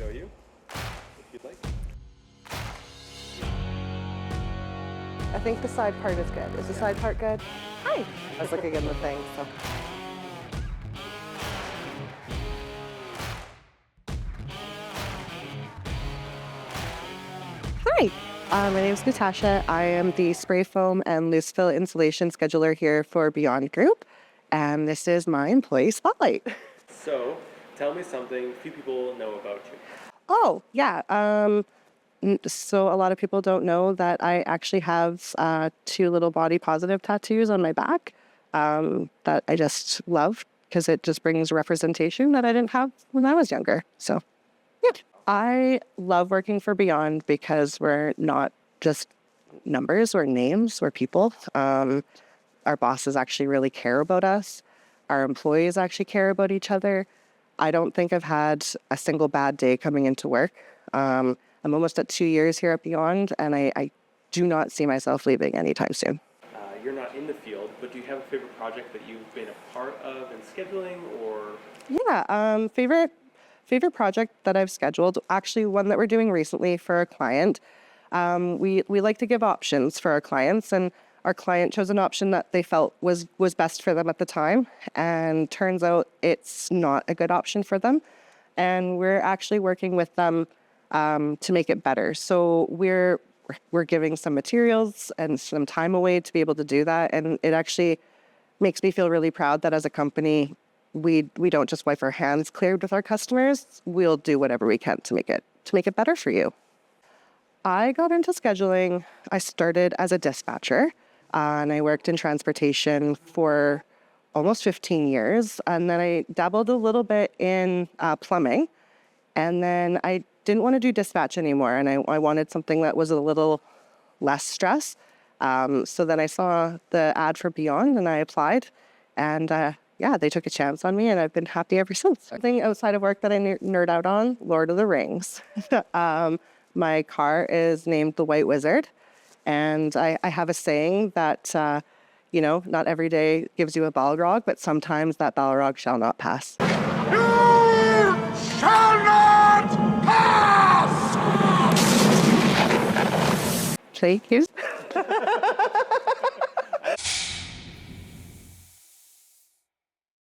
show you if you'd like. I think the side part is good. Is the side part good? Hi. I was looking in the thing, so. Hi, my name is Natacha. I am the spray foam and loose fill insulation scheduler here for Beyond Group, and this is my employee spotlight. So, tell me something few people know about you. Oh, yeah. So a lot of people don't know that I actually have 2 little body positive tattoos on my back that I just love because it just brings representation that I didn't have when I was younger. So, yeah. I love working for Beyond because we're not just numbers, we're names, we're people. Our bosses actually really care about us. Our employees actually care about each other. I don't think I've had a single bad day coming into work. I'm almost at 2 years here at Beyond, and I do not see myself leaving anytime soon. You're not in the field, but do you have a favorite project that you've been a part of in scheduling or? Yeah, favorite project that I've scheduled, actually one that we're doing recently for a client. We like to give options for our clients, and our client chose an option that they felt was best for them at the time, and turns out it's not a good option for them. And we're actually working with them to make it better. So we're giving some materials and some time away to be able to do that, and it actually makes me feel really proud that as a company, we don't just wipe our hands cleared with our customers. We'll do whatever we can to make it better for you. I got into scheduling. I started as a dispatcher, and I worked in transportation for almost 15 years. And then I dabbled a little bit in plumbing. And then I didn't want to do dispatch anymore, and I wanted something that was a little less stress. So then I saw the ad for Beyond, and I applied. And yeah, they took a chance on me, and I've been happy ever since. Something outside of work that I nerd out on, Lord of the Rings. My car is named the White Wizard, and I have a saying that, not every day gives you a Balrog, but sometimes that Balrog shall not pass. You shall not pass! Thank you.